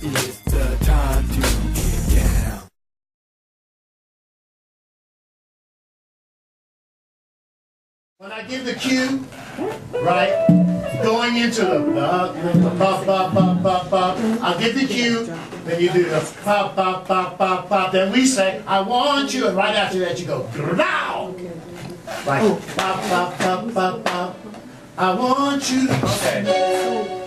It's the time to get down. When I give the cue, right, going into the pop, pop, pop, pop, pop, I'll give the cue, then you do the pop, pop, pop, pop, pop, then we say, I want you, and right after that you go, now, like pop, pop, pop, pop, pop, I want you. Okay.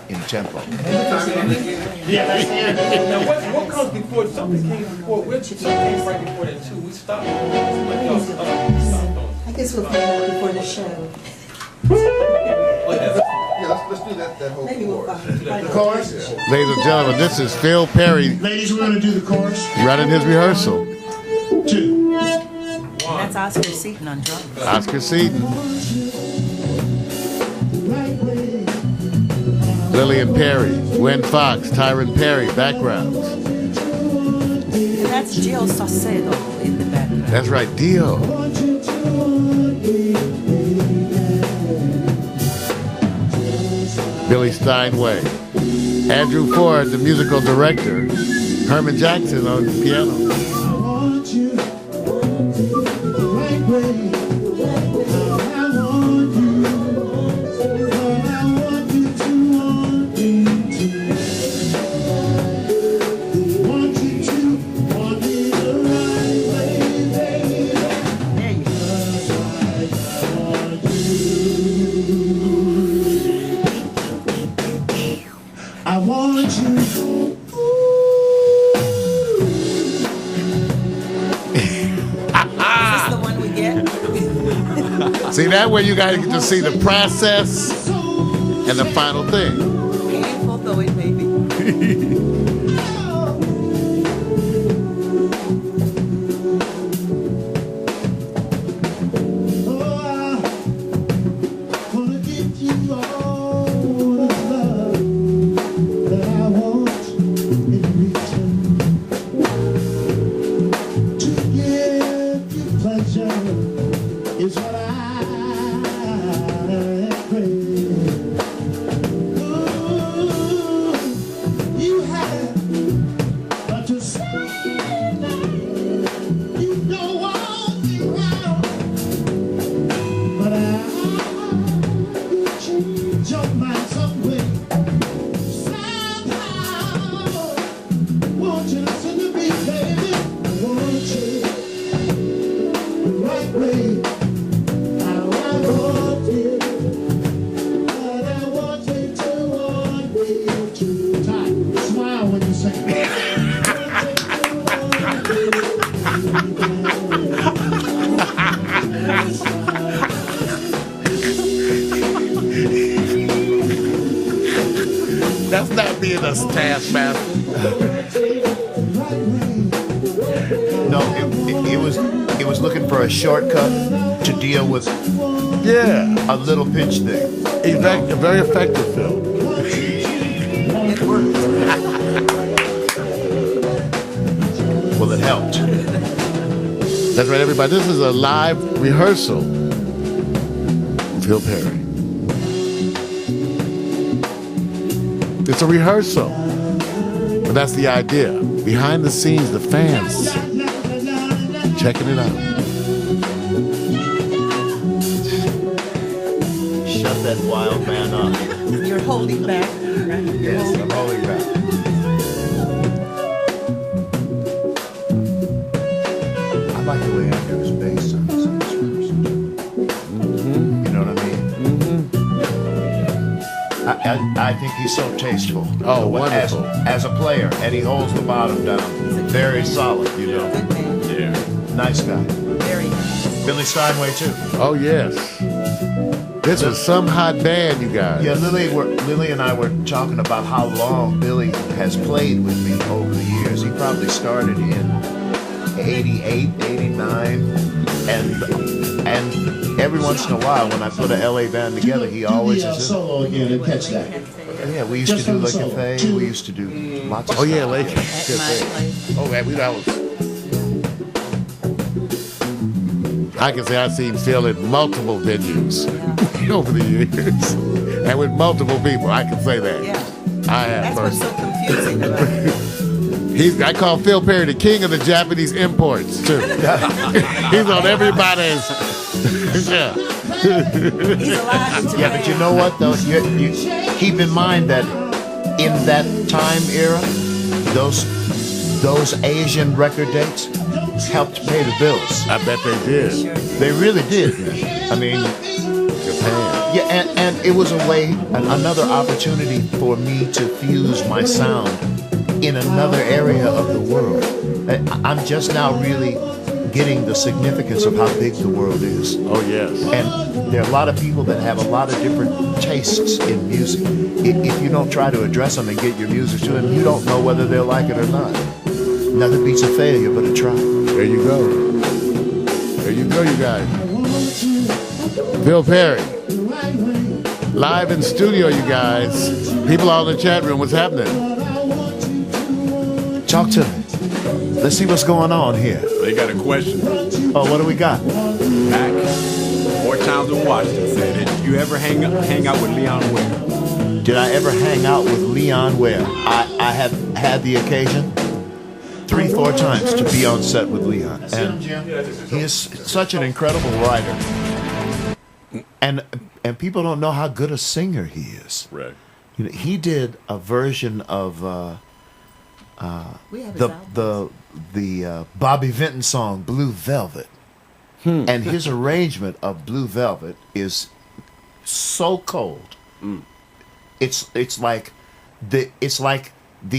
In tempo. Yeah, that's the end. Now, what comes before something came before? Something came right before that too. We stopped. I guess we'll find out before the show. Yeah, let's do that whole Maybe we'll chorus. find The chorus? Ladies and gentlemen, this is Phil Perry Ladies, we're gonna do the chorus. running his rehearsal. 2. That's Oscar Seaton on drums. Oscar Seaton, Lillian Perry, Gwen Fox, Tyron Perry, backgrounds. And that's Jill Saucedo in the background. That's right, Dio. Billy Steinway. Andrew Ford, the musical director. Herman Jackson on the piano. There you go. I want you. Is this the one we get? See, that way you guys get to see the process and the final thing. Painful though it may be. Wanna give you all the love that I want in return. To give you pleasure is what I crave. Ooh, you have but to say you don't want me well, but I change your mind some way. Somehow, won't you listen to me, baby? I want you the right way. I want you, but I want you to want me too. Time. Smile when you sing. That's not being a taskmaster. No, it was looking for a shortcut to deal with Yeah, a little pitch thing. very effective, Phil. It worked. Well, it helped. That's right, everybody. This is a live rehearsal. Phil Perry. It's a rehearsal. But that's the idea. Behind the scenes, the fans checking it out. Shut that wild man up. You're holding back. Right? Yes, I'm holding back. I like the way Andrew's bass sounds in this verse. You know what I mean? I think he's so tasteful. Oh, wonderful. As a player, and he holds the bottom down. Very solid, you know. Good man. Yeah. Nice guy. Very nice. Billy Steinway, too. Oh, yes. This was some hot band, you guys. Yeah, Lily and I were talking about how long Billy has played with me over the years. He probably started in 88, 89, and every once in a while when I put a LA band together, he always is in. Solo again and catch that. Yeah, we used to do Le Cafe. We used to do lots of Oh, yeah, stuff. Lake. At my place. Oh, man, that was. I can say I've seen Phil in multiple venues over the years, and with multiple people. I can say that. Yeah. I have That's what's personally. so confusing about it. I call Phil Perry the king of the Japanese imports too. He's on everybody's. Yeah. He's alive today. Yeah, but you know what though? You keep in mind that in that time era, those Asian record dates helped pay the bills. I bet they did. They really did. I mean, Japan. yeah, and it was a way, another opportunity for me to fuse my sound in another area of the world. I'm just now really getting the significance of how big the world is. Oh yes. And there are a lot of people that have a lot of different tastes in music. If you don't try to address them and get your music to them, you don't know whether they'll like it or not. Nothing beats a failure but a try. There you go. There you go, you guys. Phil Perry. Live in studio, you guys. People all in the chat room, what's happening? Talk to me. Let's see what's going on here. They got a question. Oh, what do we got? Mac, Fort Townsend, Washington said, did you ever hang out with Leon Ware? Did I ever hang out with Leon Ware? I have had the occasion 3-4 times to be on set with Leon. And he is such an incredible writer. And people don't know how good a singer he is. Right. You know, he did a version of We have his album. the Bobby Vinton song Blue Velvet. And his arrangement of Blue Velvet is so cold. It's like the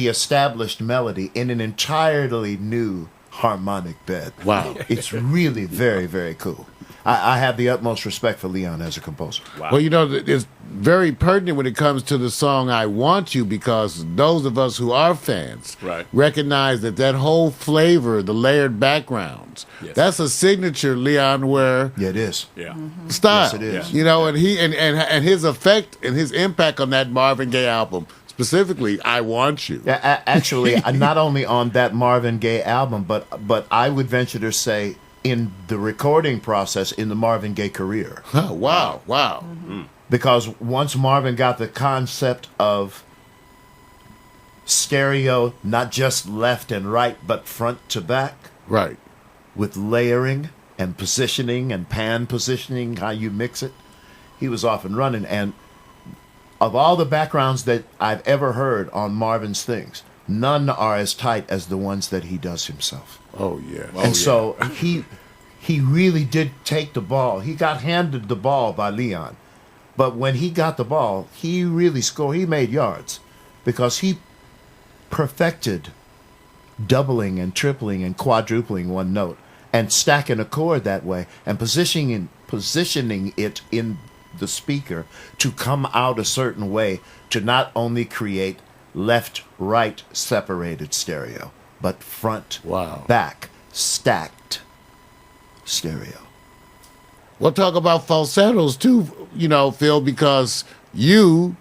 established melody in an entirely new harmonic bed. Wow. It's really very, very cool. I have the utmost respect for Leon as a composer. Wow. Well, you know, it's very pertinent when it comes to the song I Want You, because those of us who are fans Right. recognize that whole flavor, the layered backgrounds, Yes. that's a signature Leon Ware Yeah, it is. Yeah. style. Yes, it is. You know, and he and his effect and his impact on that Marvin Gaye album, specifically I Want You. Yeah, actually, not only on that Marvin Gaye album, but I would venture to say in the recording process in the Marvin Gaye career. Oh, wow. Because once Marvin got the concept of stereo, not just left and right, but front to back, Right. with layering and positioning and pan positioning, how you mix it, he was off and running. And of all the backgrounds that I've ever heard on Marvin's things, none are as tight as the ones that he does himself. Oh, yeah. And so he really did take the ball. He got handed the ball by Leon. But when he got the ball, he really scored. He made yards because he perfected doubling and tripling and quadrupling one note and stacking a chord that way and positioning it in the speaker to come out a certain way to not only create left-right separated stereo, but front, Wow. back, stacked stereo. We'll talk about falsettos too, you know, Phil, because you,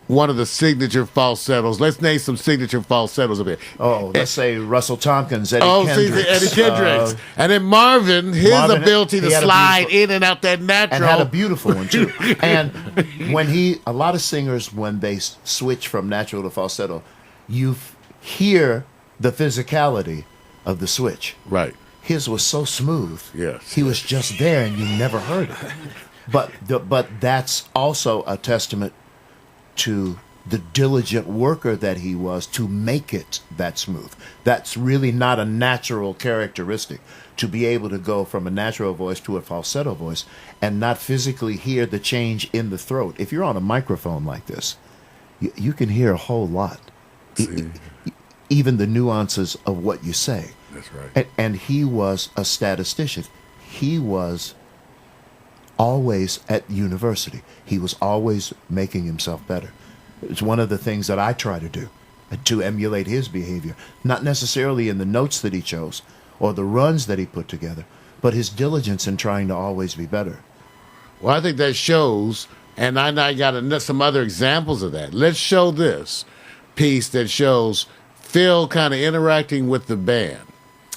one of the signature falsettos. Let's name some signature falsettos a bit. Oh, let's say Russell Tompkins, Eddie Oh, Kendricks. see, Eddie Kendricks. And then Marvin, his Marvin, ability to he had a slide beautiful- in and out that natural. and had a beautiful one too. And a lot of singers, when they switch from natural to falsetto, you hear the physicality of the switch. Right. His was so smooth. Yes. He was just there, and you never heard it. But that's also a testament to the diligent worker that he was to make it that smooth. That's really not a natural characteristic, to be able to go from a natural voice to a falsetto voice and not physically hear the change in the throat. If you're on a microphone like this, you can hear a whole lot. Even the nuances of what you say. That's right. And he was a statistician. He was always at university. He was always making himself better. It's one of the things that I try to do, to emulate his behavior. Not necessarily in the notes that he chose or the runs that he put together, but his diligence in trying to always be better. Well, I think that shows, and I got some other examples of that. Let's show this piece that shows Phil kind of interacting with the band.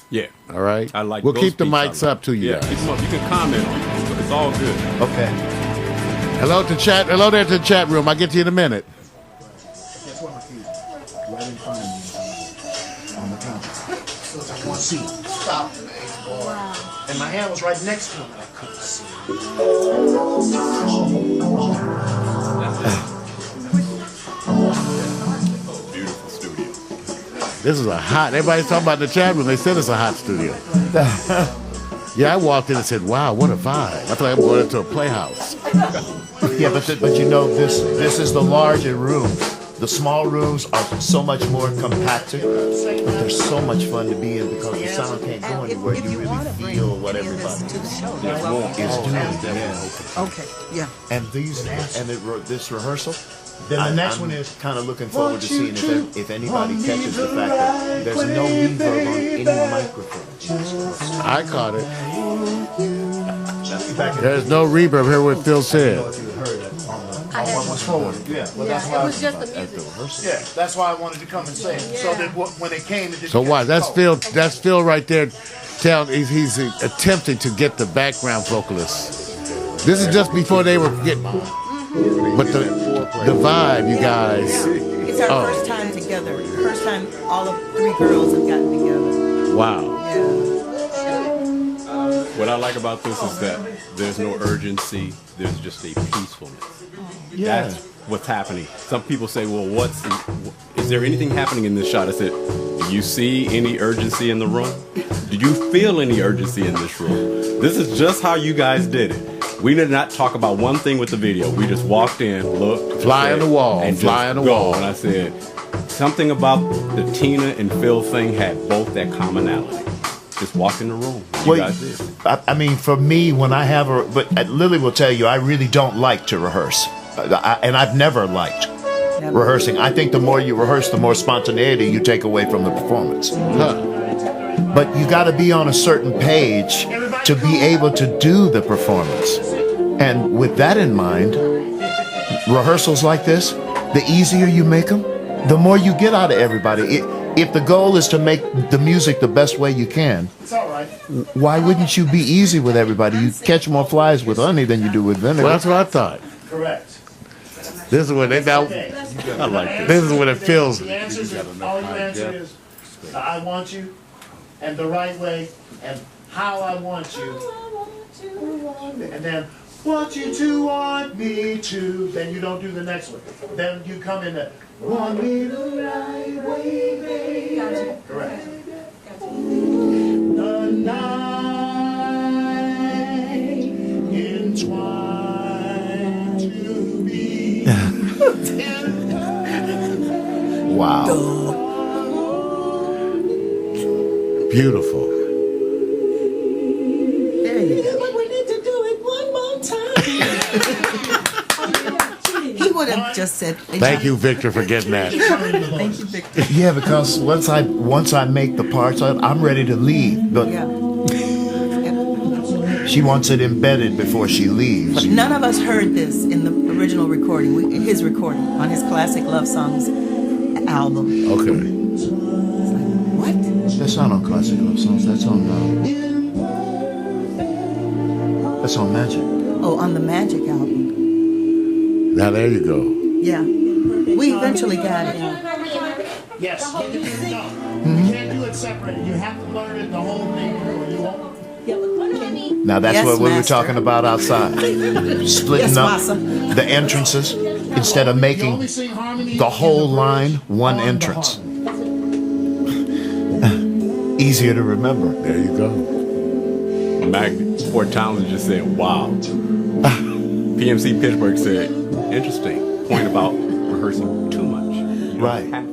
Yeah. All right? I like We'll those keep the beats I mics like. up to you Yeah, guys. keep them up. You can comment on it. It's all good. Okay. Hello to chat. Hello there to the chat room. I'll get to you in a minute. on the top. See, stop, boy. And my hand was right next to him, and I couldn't see. Beautiful studio. This is a hot. Everybody's talking about in the chat room. They said it's a hot studio. Yeah, I walked in and said, "Wow, what a vibe!" I thought I was going into a playhouse. Yeah, but you know, this is the larger room. The small rooms are so much more compacted, but they're so much fun to be in because the sound can't go anywhere. You really feel what everybody is doing. Yeah. Okay, yeah. And this rehearsal, Then the next I'm one is kind of looking forward to seeing if anybody catches the fact that there's no reverb on any microphone. I caught it. back in There's no reverb here. What Phil said. you heard it on one was forward. Yeah, well, that's why. It was just the music. Yeah, that's why I wanted to come and say it. So that when it came, it didn't. So get why? That's cold. Phil. That's Phil right there. He's attempting to get the background vocalists. This is just before they were getting. But the vibe, you guys. It's our first time together. First time all of 3 girls have gotten together. Wow. Yeah. What I like about this is that there's no urgency. There's just a peacefulness. Yeah. That's what's happening. Some people say, well, is there anything happening in this shot? I said, do you see any urgency in the room? Do you feel any urgency in this room? This is just how you guys did it. We did not talk about one thing with the video. We just walked in, looked, Fly on the wall, and fly just on the go. wall. And I said, something about the Tina and Phil thing had both that commonality. Just walked in the room. You guys did. I mean, for me, when I have Lily will tell you, I really don't like to rehearse. And I've never liked rehearsing. I think the more you rehearse, the more spontaneity you take away from the performance. But you got to be on a certain page to be able to do the performance. And with that in mind, rehearsals like this, the easier you make them, the more you get out of everybody. If the goal is to make the music the best way you can, It's all right. why wouldn't you be easy with everybody? You catch more flies with honey than you do with vinegar. Well, that's what I thought. Correct. This is when they now. Okay. I like this. This is when it feels. The answer is all you answer is I want you, and the right way, and how I want you, and then want you to want me to. Then you don't do the next one. Then you come in the want me the right way, baby. Correct. The night entwined to be. Wow. Beautiful. There you go. We need to do it one more time. He would have just said, Thank you, Victor, for getting that. Thank you, Victor. Yeah, because once I make the parts, I'm ready to leave. But Yeah. she wants it embedded before she leaves. But none of us heard this in the original recording, his recording on his classic love songs album. Okay. It's like, what? That's not on classic love songs. That's on Magic. Oh, on the Magic album. Now there you go. Yeah. We eventually got it. Yes. No. You can't do it separated. You have to learn it the whole thing through. You won't. Now that's Yes, what we were master. talking about outside. Splitting Yes, up Massa. the entrances instead of You making only sing harmony the whole in the line one on the entrance. harmony. Easier to remember. There you go. Fort Townsend just said, wow. PMC Pittsburgh said, interesting point about rehearsing too much. You don't Right. have